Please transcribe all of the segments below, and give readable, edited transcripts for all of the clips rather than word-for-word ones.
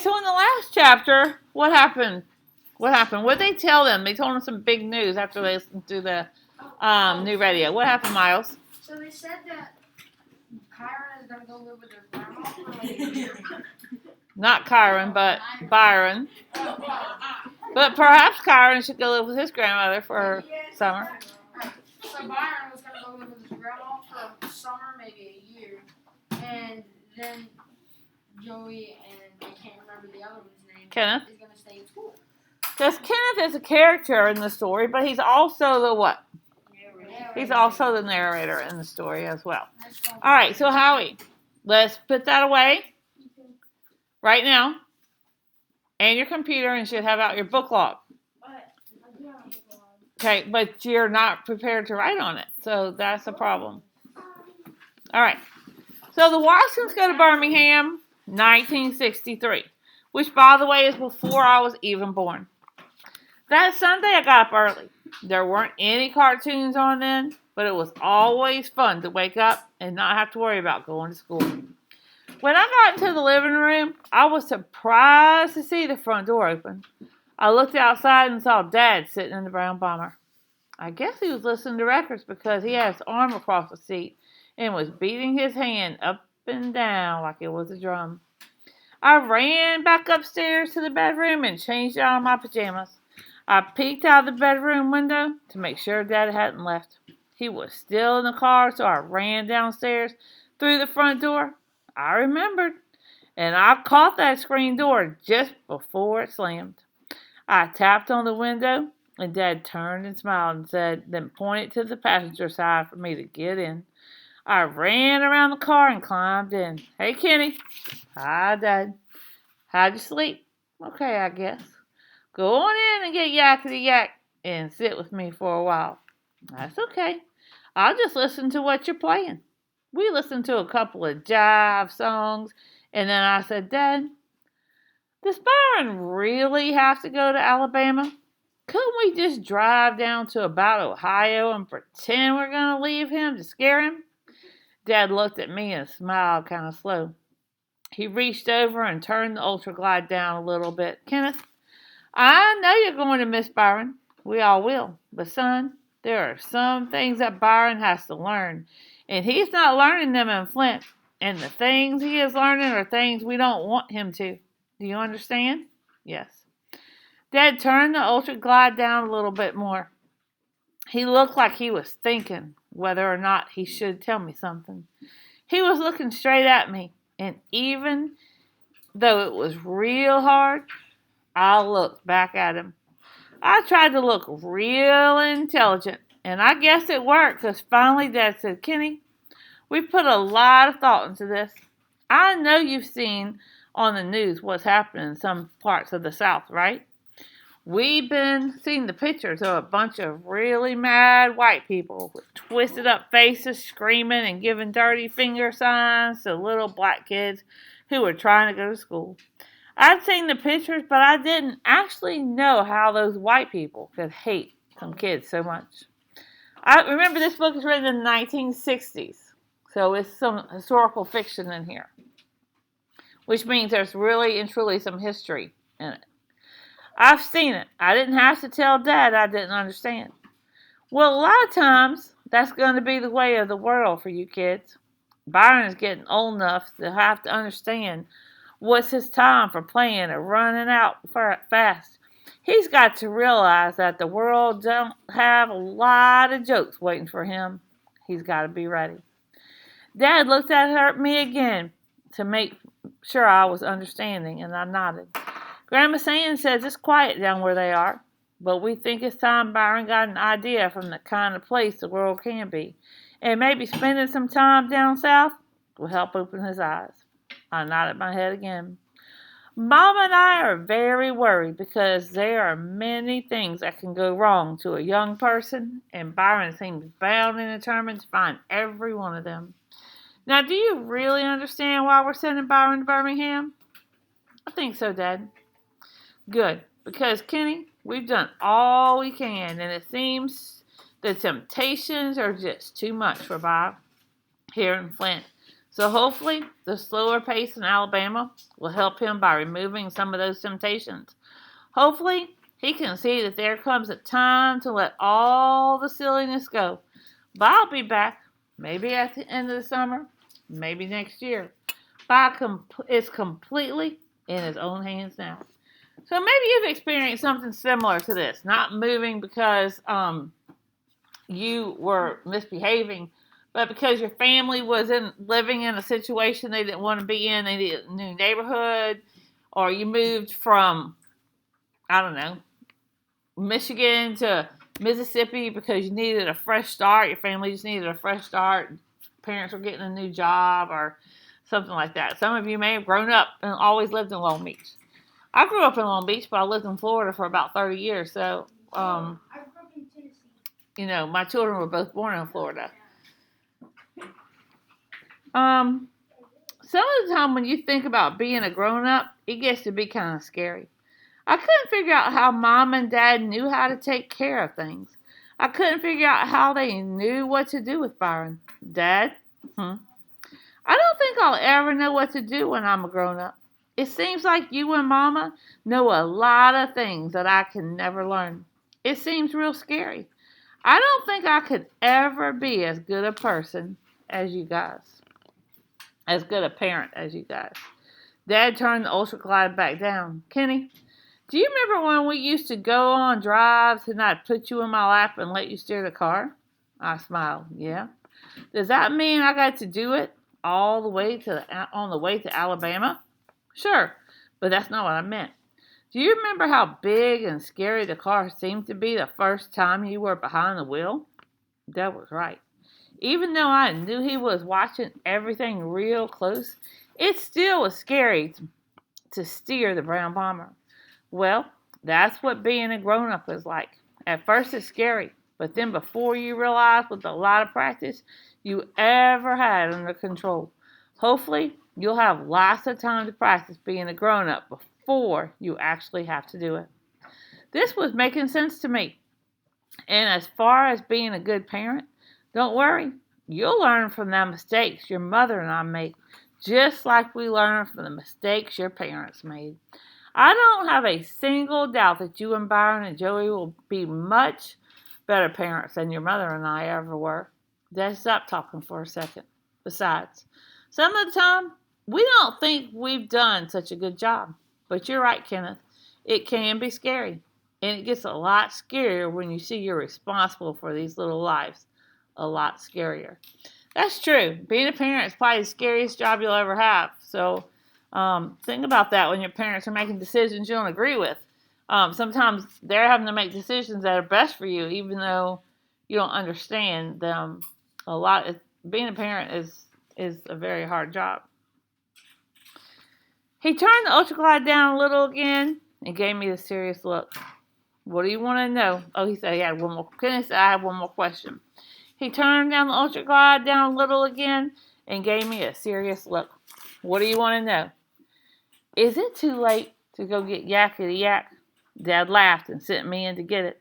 so in the last chapter, what happened? What happened? What did they tell them? They told them some big news after they listened to the new radio. What happened, Miles? So they said that Kyron is going to go live with his grandma for like a year. Not Kyron, but Byron. But perhaps Kyron should go live with his grandmother for summer. So Byron was going to go live with his grandma for summer, maybe a year. And then Joey and I can't remember the other one's name. Kenneth. Is going to stay in school. Because Kenneth is a character in the story, but he's also the what? He's also the narrator in the story as well. All right, so Howie, let's put that away right now and your computer, and should have out your book log. Okay, but you're not prepared to write on it, so that's a problem. All right, so the Watsons go to Birmingham, 1963, which, by the way, is before I was even born. That Sunday, I got up early. There weren't any cartoons on then, but it was always fun to wake up and not have to worry about going to school. When I got into the living room, I was surprised to see the front door open. I looked outside and saw Dad sitting in the brown bomber. I guess he was listening to records because he had his arm across the seat and was beating his hand up and down like it was a drum. I ran back upstairs to the bedroom and changed out of my pajamas. I peeked out of the bedroom window to make sure Dad hadn't left. He was still in the car, so I ran downstairs through the front door. I remembered, and I caught that screen door just before it slammed. I tapped on the window, and Dad turned and smiled and said, then pointed to the passenger side for me to get in. I ran around the car and climbed in. Hey, Kenny. Hi, Dad. How'd you sleep? Okay, I guess. Go on in and get yakety yak and sit with me for a while. That's okay. I'll just listen to what you're playing. We listened to a couple of jive songs, and then I said, Dad, does Byron really have to go to Alabama? Couldn't we just drive down to about Ohio and pretend we're going to leave him to scare him? Dad looked at me and smiled kind of slow. He reached over and turned the Ultra Glide down a little bit. Kenneth, I know you're going to miss Byron. We all will. But, son, there are some things that Byron has to learn, and he's not learning them in Flint. And the things he is learning are things we don't want him to. Do you understand? Yes. Dad turned the Ultra Glide down a little bit more. He looked like he was thinking whether or not he should tell me something. He was looking straight at me, and even though it was real hard, I looked back at him. I tried to look real intelligent, and I guess it worked because finally Dad said, Kenny, we've put a lot of thought into this. I know you've seen on the news what's happening in some parts of the South, right? We've been seeing the pictures of a bunch of really mad white people with twisted up faces, screaming and giving dirty finger signs to little black kids who were trying to go to school. I'd seen the pictures, but I didn't actually know how those white people could hate some kids so much. I remember this book is written in the 1960s, so it's some historical fiction in here, which means there's really and truly some history in it. I've seen it. I didn't have to tell Dad I didn't understand. Well, a lot of times, that's going to be the way of the world for you kids. Byron is getting old enough to have to understand what's his time for playing or running out fast. He's got to realize that the world don't have a lot of jokes waiting for him. He's got to be ready. Dad looked at me again to make sure I was understanding, and I nodded. Grandma Sands says it's quiet down where they are, but we think it's time Byron got an idea from the kind of place the world can be, and maybe spending some time down south will help open his eyes. I nodded my head again. Mom and I are very worried because there are many things that can go wrong to a young person, and Byron seems bound and determined to find every one of them. Now, do you really understand why we're sending Byron to Birmingham? I think so, Dad. Good, because, Kenny, we've done all we can, and it seems the temptations are just too much for Bob here in Flint. So hopefully the slower pace in Alabama will help him by removing some of those temptations. Hopefully he can see that there comes a time to let all the silliness go. But I'll be back, maybe at the end of the summer, maybe next year. Bob is completely in his own hands now. So maybe you've experienced something similar to this, not moving because you were misbehaving, but because your family was living in a situation they didn't want to be in, they needed a new neighborhood, or you moved from, I don't know, Michigan to Mississippi because you needed a fresh start. Your family just needed a fresh start. Parents were getting a new job or something like that. Some of you may have grown up and always lived in Long Beach. I grew up in Long Beach, but I lived in Florida for about 30 years. So, I grew up in Tennessee. My children were both born in Florida. Some of the time when you think about being a grown-up, it gets to be kind of scary. I couldn't figure out how Mom and Dad knew how to take care of things. I couldn't figure out how they knew what to do with Byron. Dad? I don't think I'll ever know what to do when I'm a grown-up. It seems like you and Mama know a lot of things that I can never learn. It seems real scary. I don't think I could ever be as good a person as you guys. As good a parent as you guys. Dad turned the Ultra Glide back down. Kenny, do you remember when we used to go on drives and I'd put you in my lap and let you steer the car? I smiled. Yeah. Does that mean I got to do it all the way on the way to Alabama? Sure, but that's not what I meant. Do you remember how big and scary the car seemed to be the first time you were behind the wheel? That was right. Even though I knew he was watching everything real close, it still was scary to steer the brown bomber. Well, that's what being a grown-up is like. At first it's scary, but then before you realize with a lot of practice, you ever had under control. Hopefully, you'll have lots of time to practice being a grown-up before you actually have to do it. This was making sense to me. And as far as being a good parent, don't worry. You'll learn from the mistakes your mother and I made, just like we learned from the mistakes your parents made. I don't have a single doubt that you and Byron and Joey will be much better parents than your mother and I ever were. Let's stop talking for a second. Besides, some of the time, we don't think we've done such a good job. But you're right, Kenneth. It can be scary. And it gets a lot scarier when you see you're responsible for these little lives. A lot scarier. That's true. Being a parent is probably the scariest job you'll ever have. So think about that when your parents are making decisions you don't agree with. Sometimes they're having to make decisions that are best for you, even though you don't understand them. Being a parent is a very hard job. He turned the Ultra Glide down a little again and gave me a serious look. What do you want to know? Oh, he said he had one more. Goodness, I have one more question. He turned down the Ultra Glide down a little again and gave me a serious look. What do you want to know? Is it too late to go get Yakety Yak? Dad laughed and sent me in to get it.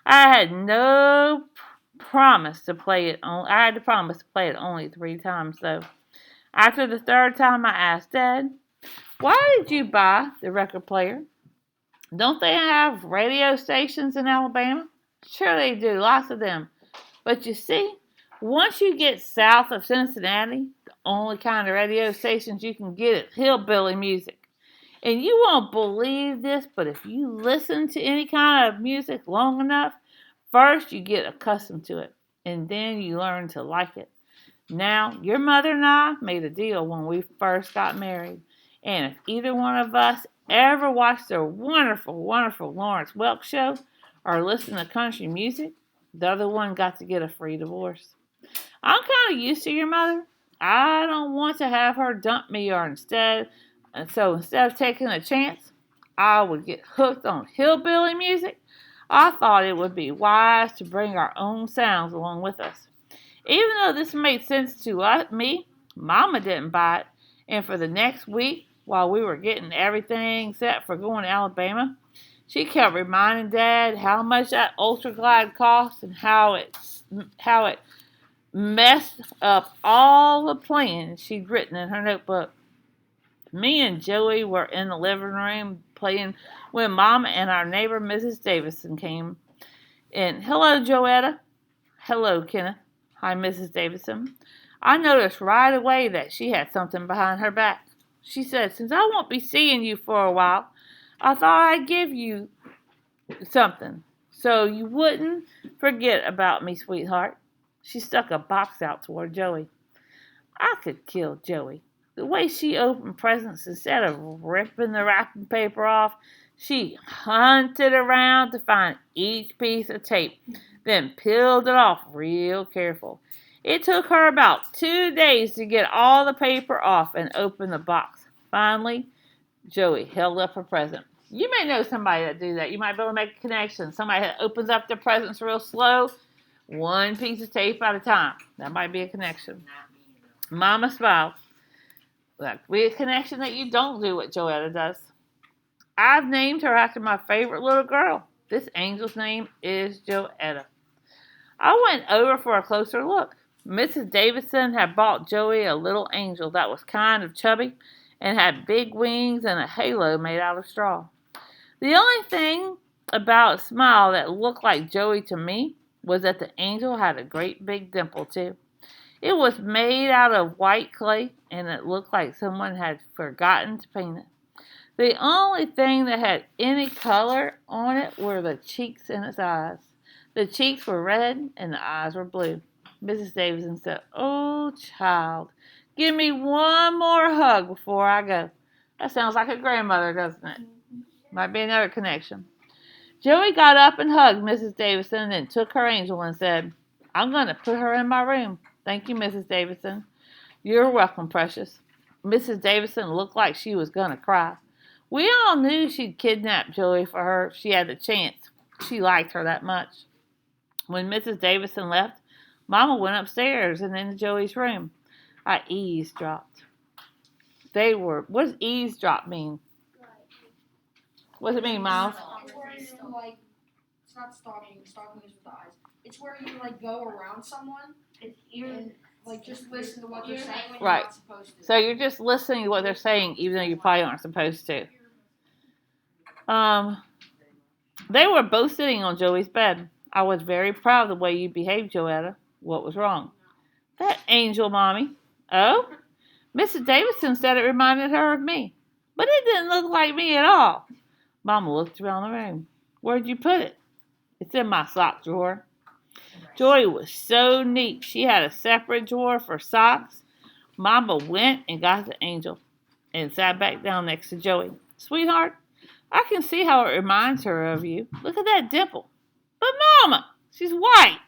I had no promise to play it. I had to promise to play it only 3 times, though. After the 3rd time, I asked Dad, "Why did you buy the record player? Don't they have radio stations in Alabama?" Sure they do, lots of them. But you see, once you get south of Cincinnati, the only kind of radio stations you can get is hillbilly music. And you won't believe this, but if you listen to any kind of music long enough, first you get accustomed to it, and then you learn to like it. Now, your mother and I made a deal when we first got married, and if either one of us ever watched the wonderful, wonderful Lawrence Welk show or listened to country music, the other one got to get a free divorce. I'm kind of used to your mother. I don't want to have her dump me so instead of taking a chance, I would get hooked on hillbilly music. I thought it would be wise to bring our own sounds along with us. Even though this made sense to me, Mama didn't buy it. And for the next week, while we were getting everything set for going to Alabama, she kept reminding Dad how much that Ultra Glide cost and how it messed up all the plans she'd written in her notebook. Me and Joey were in the living room playing when Mama and our neighbor Mrs. Davison came in. Hello, Joetta. Hello, Kenneth. Hi, Mrs. Davison. I noticed right away that she had something behind her back. She said, since I won't be seeing you for a while, I thought I'd give you something so you wouldn't forget about me, sweetheart. She stuck a box out toward Joey. I could kill Joey. The way she opened presents, instead of ripping the wrapping paper off, she hunted around to find each piece of tape, then peeled it off real careful. It took her about 2 days to get all the paper off and open the box. Finally, Joey held up her present. You may know somebody that do that. You might be able to make a connection. Somebody that opens up their presents real slow, one piece of tape at a time. That might be a connection. Mama smiled. That could be a connection that you don't do what Joetta does. I've named her after my favorite little girl. This angel's name is Joetta. I went over for a closer look. Mrs. Davison had bought Joey a little angel that was kind of chubby and had big wings and a halo made out of straw. The only thing about a smile that looked like Joey to me was that the angel had a great big dimple too. It was made out of white clay and it looked like someone had forgotten to paint it. The only thing that had any color on it were the cheeks and its eyes. The cheeks were red and the eyes were blue. Mrs. Davison said, "Oh, child, give me one more hug before I go." That sounds like a grandmother, doesn't it? Might be another connection. Joey got up and hugged Mrs. Davison and then took her angel and said, "I'm going to put her in my room. Thank you, Mrs. Davison." "You're welcome, precious." Mrs. Davison looked like she was going to cry. We all knew she'd kidnap Joey for her if she had the chance. She liked her that much. When Mrs. Davison left, Mama went upstairs and into Joey's room. I eavesdropped. What does eavesdrop mean? What does it mean, Miles? It's where you it's not stalking. Stalking is with the eyes. It's where you go around someone and just listen to what they're saying when you're Right. not supposed to. So you're just listening to what they're saying, even though you probably aren't supposed to. They were both sitting on Joey's bed. I was very proud of the way you behaved, Joetta. What was wrong? That angel, Mommy. Oh? Mrs. Davison said it reminded her of me. But it didn't look like me at all. Mama looked around the room. Where'd you put it? It's in my sock drawer. Joy was so neat. She had a separate drawer for socks. Mama went and got the angel and sat back down next to Joey. Sweetheart, I can see how it reminds her of you. Look at that dimple. But Mama, she's white.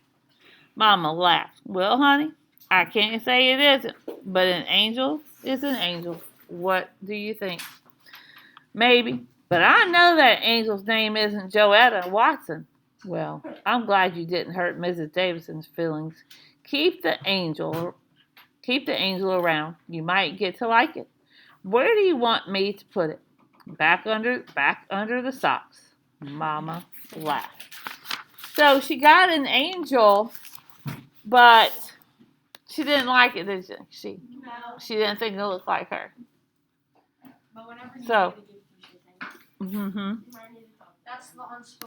Mama laughed. Well, honey, I can't say it isn't, but an angel is an angel. What do you think? Maybe, but I know that angel's name isn't Joetta Watson. Well, I'm glad you didn't hurt Mrs. Davison's feelings. Keep the angel around. You might get to like it. Where do you want me to put it? Back under the socks. Mama laughed. So she got an angel, but she didn't like it, did she? No. She didn't think it looked like her. But whenever So. you get a gift, you should thank Mm-hmm. That's the unspoken.